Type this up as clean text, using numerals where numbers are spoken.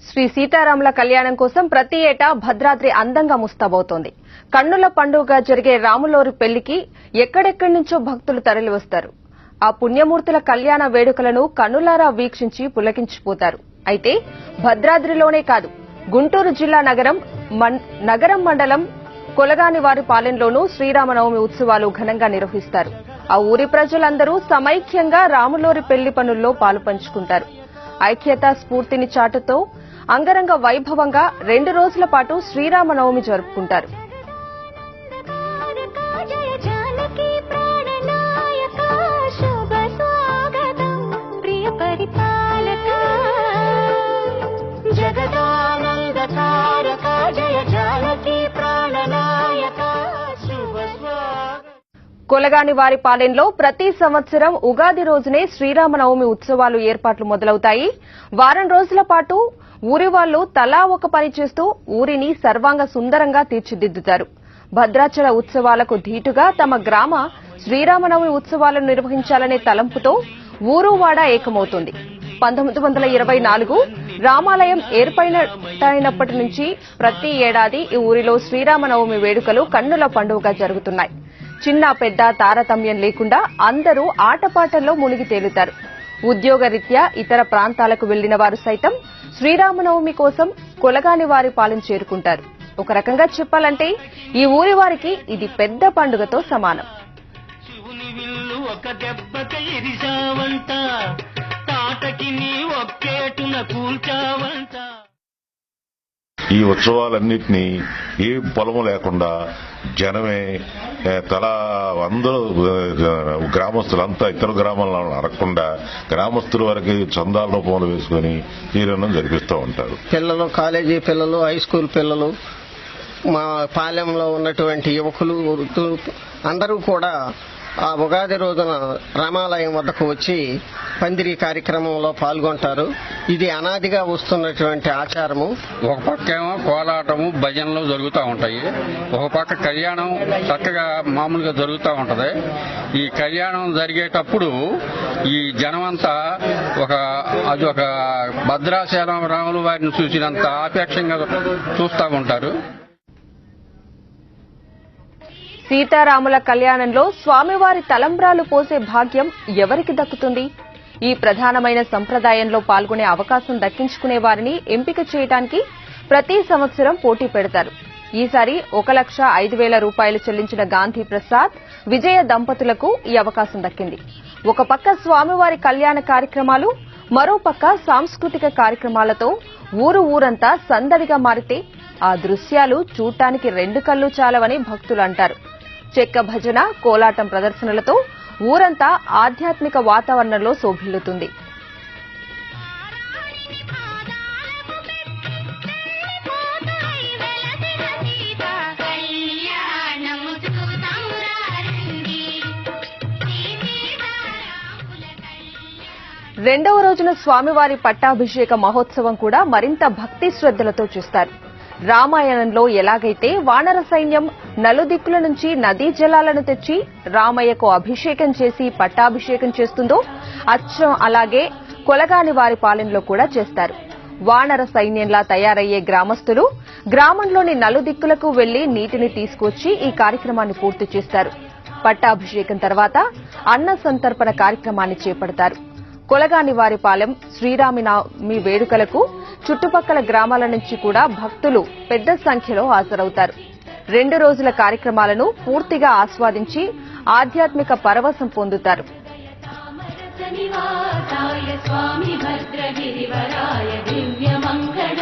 శ్రీ సీతారాముల కళ్యాణం కోసం ప్రతి ఏటా భద్రాద్రి అందంగా ముస్తాబవుతోంది. కన్నుల పండుగగా జరిగే రాములోరి పెళ్లికి ఎక్కడెక్కడి నుంచో భక్తులు తరలివస్తారు. ఆ పుణ్యమూర్తుల కళ్యాణ వేడుకలను కన్నులారా వీక్షించి పులకించిపోతారు. అయితే భద్రాద్రిలోనే కాదు, గుంటూరు జిల్లా నగరం మండలం కొలగానివారిపాలెంలోనూ శ్రీరామనవమి ఉత్సవాలు ఘనంగా నిర్వహిస్తారు. ఆ ఊరి ప్రజలందరూ సమైక్యంగా రాములోరి పెళ్లి పనుల్లో పాలుపంచుకుంటారు. ఐక్యతా స్ఫూర్తిని చాటుతో అంగరంగ వైభవంగా 2 రోజుల పాటు శ్రీరామనవమి జరుపుకుంటారు. కొలగానివారిపాలెంలో ప్రతి సంవత్సరం ఉగాది రోజునే శ్రీరామనవమి ఉత్సవాలు ఏర్పాట్లు మొదలవుతాయి. వారం రోజుల పాటు ఊరి వాళ్లు తలా ఒక పని చేస్తూ ఊరిని సర్వాంగ సుందరంగా తీర్చిదిద్దుతారు. భద్రాచల ఉత్సవాలకు ధీటుగా తమ గ్రామ శ్రీరామనవమి ఉత్సవాలను నిర్వహించాలనే తలంపుతో ఊరు వాడ ఏకమవుతుంది. 1924 రామాలయం ఏర్పాటైనప్పటి నుంచి ప్రతి ఏడాది ఈ ఊరిలో శ్రీరామనవమి వేడుకలు కన్నుల పండుగగా జరుగుతున్నాయి. చిన్న పెద్ద తారతమ్యం లేకుండా అందరూ ఆటపాటల్లో మునిగి తేలుతారు. ఉద్యోగరీత్యా ఇతర ప్రాంతాలకు వెళ్లిన వారు సైతం శ్రీరామనవమి కోసం కొలగానివారిపాలెం చేరుకుంటారు. ఒక రకంగా చెప్పాలంటే ఈ ఊరి వారికి ఇది పెద్ద పండుగతో సమానం. ఈ ఉత్సవాలన్నింటినీ ఏ పొలము లేకుండా జనమే అందరూ గ్రామస్తులంతా ఇతర గ్రామాలను అడగకుండా గ్రామస్తుల వరకు చందాల రూపంలో వేసుకుని తీరనం జరిపిస్తూ ఉంటారు. పిల్లలు, కాలేజీ పిల్లలు, హై స్కూల్ పిల్లలు, మా పాలెంలో ఉన్నటువంటి యువకులు అందరూ కూడా ఆ ఉగాది రోజున రామాలయం వద్దకు వచ్చి పందిరి కార్యక్రమంలో పాల్గొంటారు. ఇది అనాదిగా వస్తున్నటువంటి ఆచారము. ఒక పక్కేమో కోలాటము, భజనలు జరుగుతూ ఉంటాయి. ఒక పక్క కళ్యాణం చక్కగా మామూలుగా జరుగుతూ ఉంటది. ఈ కళ్యాణం జరిగేటప్పుడు ఈ జనమంతా అది ఒక భద్రాచలం రాముల వారిని చూసినంత ఆపేక్షంగా చూస్తూ ఉంటారు. సీతారాముల కళ్యాణంలో స్వామివారి తలంబ్రాలు పోసే భాగ్యం ఎవరికి దక్కుతుంది? ఈ ప్రధానమైన సంప్రదాయంలో పాల్గొనే అవకాశం దక్కించుకునే వారిని ఎంపిక చేయడానికి ప్రతి సంవత్సరం పోటీ పెడతారు. ఈసారి 1,05,000 రూపాయలు చెల్లించిన గాంధీ ప్రసాద్, విజయ దంపతులకు ఈ అవకాశం దక్కింది. ఒక పక్క స్వామివారి కళ్యాణ కార్యక్రమాలు, మరో పక్క సాంస్కృతిక కార్యక్రమాలతో ఊరంతా సందడిగా మారితే ఆ దృశ్యాలు చూడటానికి 2 కళ్లు చాలవని భక్తులు అంటారు. చెక్క భజన, కోలాటం ప్రదర్శనలతో ఊరంతా ఆధ్యాత్మిక వాతావరణంలో శోభిల్లుతుంది. రెండవ రోజున స్వామివారి పట్టాభిషేక మహోత్సవం కూడా మరింత భక్తి శ్రద్దలతో చూస్తారు. రామాయణంలో ఎలాగైతే వానర సైన్యం నలుదిక్కుల నుంచి నదీ జలాలను తెచ్చి రామయ్యకు అభిషేకం చేసి పట్టాభిషేకం చేస్తుందో అచ్చం అలాగే కొలగానివారిపాలెంలో కూడా చేస్తారు. వానర సైన్యంలా తయారయ్యే గ్రామస్తులు గ్రామంలోని నలుదిక్కులకు వెళ్లి నీటిని తీసుకొచ్చి ఈ కార్యక్రమాన్ని పూర్తి చేస్తారు. పట్టాభిషేకం తర్వాత అన్న సంతర్పణ కార్యక్రమాన్ని చేపడతారు. కొలగానివారిపాలెం శ్రీరామనవమి వేడుకలకు చుట్టుపక్కల గ్రామాల నుంచి కూడా భక్తులు పెద్ద సంఖ్యలో హాజరవుతారు. 2 రోజుల కార్యక్రమాలను పూర్తిగా ఆస్వాదించి ఆధ్యాత్మిక పరవశం పొందుతారు. స్వామి భద్రగిరివరాయ దివ్య మంగళ